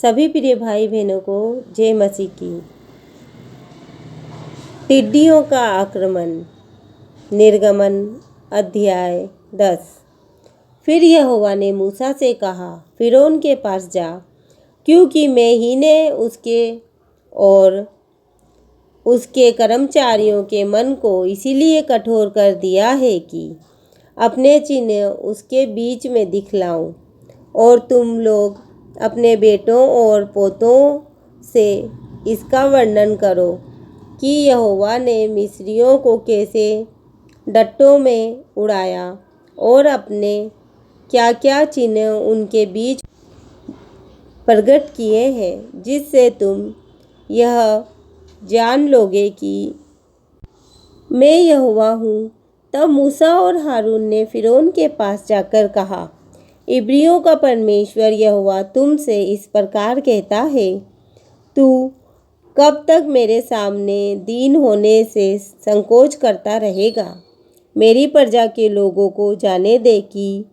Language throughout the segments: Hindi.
सभी प्रिय भाई बहनों को जय मसीह की। टिड्डियों का आक्रमण। निर्गमन अध्याय 10। फिर यहोवा ने मूसा से कहा, फिरौन के पास जा, क्योंकि मैं ही ने उसके और उसके कर्मचारियों के मन को इसीलिए कठोर कर दिया है कि अपने चिन्ह उसके बीच में दिखलाऊं, और तुम लोग अपने बेटों और पोतों से इसका वर्णन करो कि यहोवा ने मिस्रियों को कैसे डट्टों में उड़ाया और अपने क्या क्या चिन्ह उनके बीच प्रकट किए हैं, जिससे तुम यह जान लोगे कि मैं यहोवा हूँ। तब मूसा और हारून ने फिरौन के पास जाकर कहा, इब्रियों का परमेश्वर यहोवा तुमसे इस प्रकार कहता है, तू कब तक मेरे सामने दीन होने से संकोच करता रहेगा? मेरी प्रजा के लोगों को जाने दे कि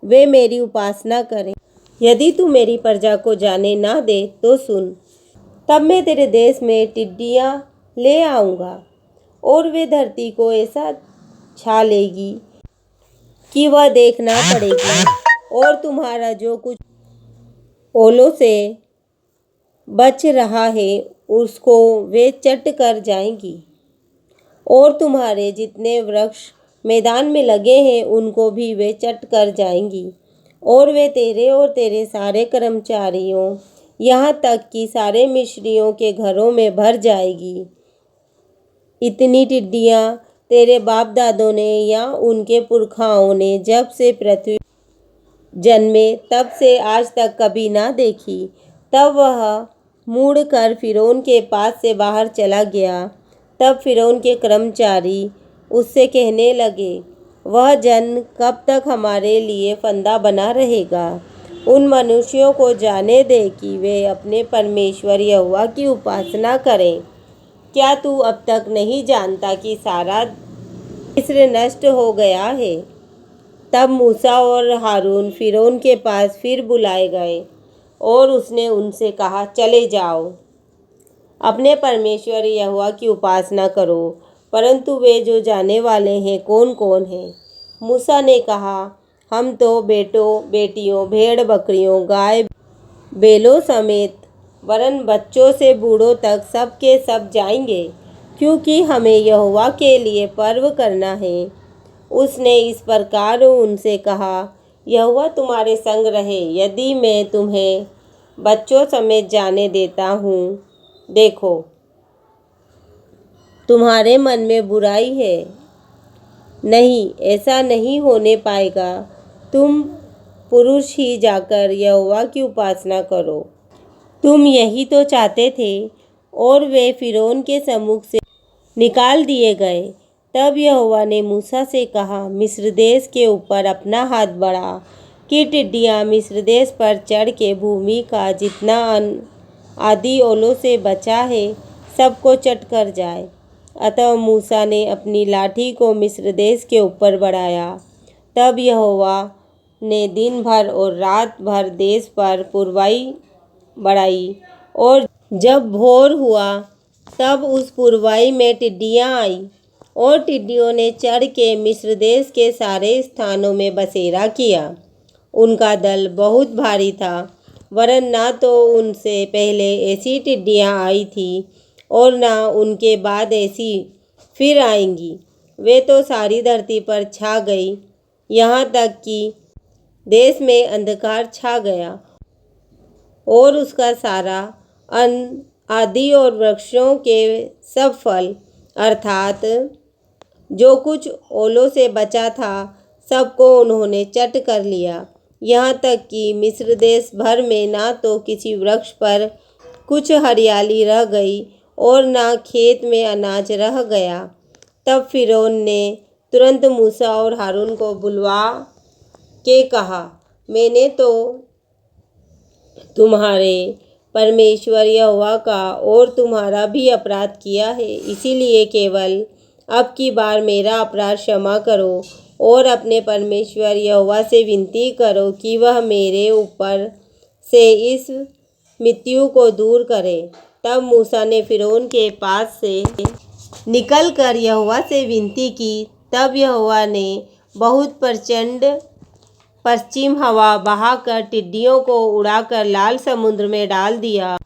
वे मेरी उपासना करें। यदि तू मेरी प्रजा को जाने ना दे तो सुन, तब मैं तेरे देश में टिड्डियाँ ले आऊँगा और वे धरती को ऐसा छा लेगी कि वह देखना पड़ेगी, और तुम्हारा जो कुछ ओलों से बच रहा है उसको वे चट कर जाएंगी, और तुम्हारे जितने वृक्ष मैदान में लगे हैं उनको भी वे चट कर जाएंगी, और वे तेरे और तेरे सारे कर्मचारियों यहाँ तक कि सारे मिस्रियों के घरों में भर जाएगी। इतनी टिड्डियाँ तेरे बाप दादों ने या उनके पुरखाओं ने जब से पृथ्वी जन्मे तब से आज तक कभी ना देखी। तब वह मुड़कर फिरौन के पास से बाहर चला गया। तब फिरौन के कर्मचारी उससे कहने लगे, वह जन कब तक हमारे लिए फंदा बना रहेगा? उन मनुष्यों को जाने दे कि वे अपने परमेश्वर यहोवा की उपासना करें। क्या तू अब तक नहीं जानता कि सारा मिस्र नष्ट हो गया है? तब मूसा और हारून फिरौन के पास फिर बुलाए गए, और उसने उनसे कहा, चले जाओ, अपने परमेश्वर यहोवा की उपासना करो। परंतु वे जो जाने वाले हैं कौन कौन हैं? मूसा ने कहा, हम तो बेटों बेटियों, भेड़ बकरियों, गाय बैलों समेत वरन बच्चों से बूढ़ों तक सब के सब जाएंगे, क्योंकि हमें यहोवा के लिए पर्व करना है। उसने इस प्रकार उनसे कहा, यहोवा तुम्हारे संग रहे, यदि मैं तुम्हें बच्चों समेत जाने देता हूँ। देखो, तुम्हारे मन में बुराई है। नहीं, ऐसा नहीं होने पाएगा। तुम पुरुष ही जाकर यहोवा की उपासना करो। तुम यही तो चाहते थे। और वे फिरौन के सम्मुख से निकाल दिए गए। तब यहोवा ने मूसा से कहा, मिस्र देश के ऊपर अपना हाथ बढ़ा कि टिड्डियाँ मिस्र देश पर चढ़ के भूमि का जितना अन्न आदि ओलों से बचा है सबको चट कर जाए। अतः मूसा ने अपनी लाठी को मिस्र देश के ऊपर बढ़ाया। तब यहोवा ने दिन भर और रात भर देश पर पुरवाई बढ़ाई, और जब भोर हुआ तब उस पुरवाई में टिड्डियाँ आई, और टिड्डियों ने चढ़ के मिस्र देश के सारे स्थानों में बसेरा किया। उनका दल बहुत भारी था, वरन ना तो उनसे पहले ऐसी टिड्डियाँ आई थी और ना उनके बाद ऐसी फिर आएंगी। वे तो सारी धरती पर छा गई, यहाँ तक कि देश में अंधकार छा गया, और उसका सारा अन्न आदि और वृक्षों के सब फल अर्थात जो कुछ ओलों से बचा था सबको उन्होंने चट कर लिया, यहाँ तक कि मिस्र देश भर में ना तो किसी वृक्ष पर कुछ हरियाली रह गई और ना खेत में अनाज रह गया। तब फिरौन ने तुरंत मूसा और हारून को बुलवा के कहा, मैंने तो तुम्हारे परमेश्वर यहोवा का और तुम्हारा भी अपराध किया है, इसीलिए केवल अब की बार मेरा अपराध क्षमा करो और अपने परमेश्वर यहोवा से विनती करो कि वह मेरे ऊपर से इस मृत्यु को दूर करे। तब मूसा ने फिरौन के पास से निकलकर यहोवा से विनती की। तब यहोवा ने बहुत प्रचंड पश्चिम हवा बहाकर टिड्डियों को उड़ाकर लाल समुद्र में डाल दिया,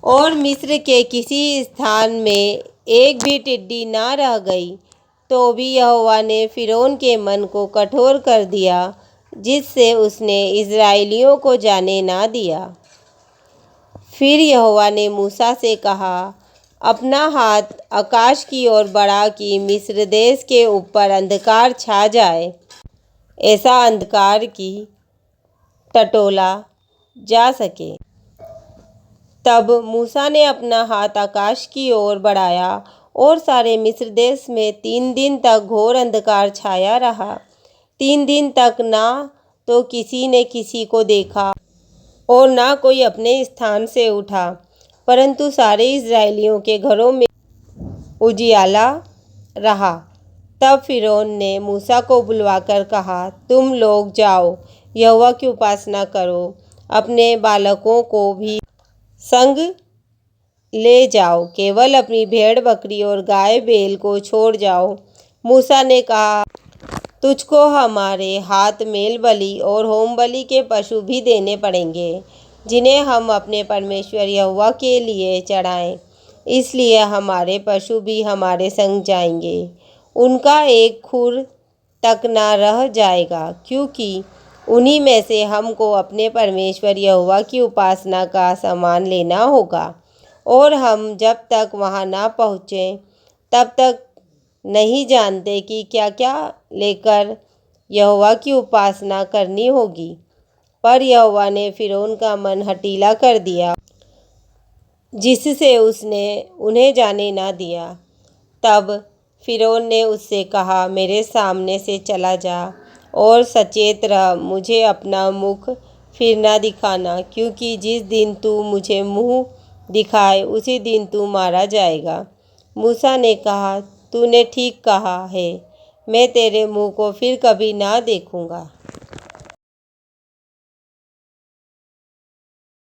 और मिस्र के किसी स्थान में एक भी टिड्डी ना रह गई। तो भी यहोवा ने फिरौन के मन को कठोर कर दिया, जिससे उसने इस्राएलियों को जाने ना दिया। फिर यहोवा ने मूसा से कहा, अपना हाथ आकाश की ओर बढ़ा कि मिस्र देश के ऊपर अंधकार छा जाए, ऐसा अंधकार की टटोला जा सके। तब मूसा ने अपना हाथ आकाश की ओर बढ़ाया, और सारे मिस्र देश में 3 दिन तक घोर अंधकार छाया रहा। 3 दिन तक ना तो किसी ने किसी को देखा और ना कोई अपने स्थान से उठा, परंतु सारे इस्राएलियों के घरों में उजियाला रहा। तब फिरौन ने मूसा को बुलवाकर कहा, तुम लोग जाओ, यहोवा की उपासना करो, अपने बालकों को भी संग ले जाओ, केवल अपनी भेड़ बकरी और गाय बैल को छोड़ जाओ। मूसा ने कहा, तुझको हमारे हाथ मेल बलि और होम बलि के पशु भी देने पड़ेंगे, जिन्हें हम अपने परमेश्वर यहोवा के लिए चढ़ाएं। इसलिए हमारे पशु भी हमारे संग जाएंगे, उनका एक खुर तक न रह जाएगा, क्योंकि उन्हीं में से हमको अपने परमेश्वर यहोवा की उपासना का सामान लेना होगा, और हम जब तक वहाँ ना पहुँचें तब तक नहीं जानते कि क्या क्या लेकर यहोवा की उपासना करनी होगी। पर यहोवा ने फिरौन का मन हठीला कर दिया, जिससे उसने उन्हें जाने ना दिया। तब फिरौन ने उससे कहा, मेरे सामने से चला जा और सचेत रह, मुझे अपना मुख फिर ना दिखाना, क्योंकि जिस दिन तू मुझे मुँह दिखाए उसी दिन तू मारा जाएगा। मूसा ने कहा, तूने ठीक कहा है, मैं तेरे मुँह को फिर कभी ना देखूँगा।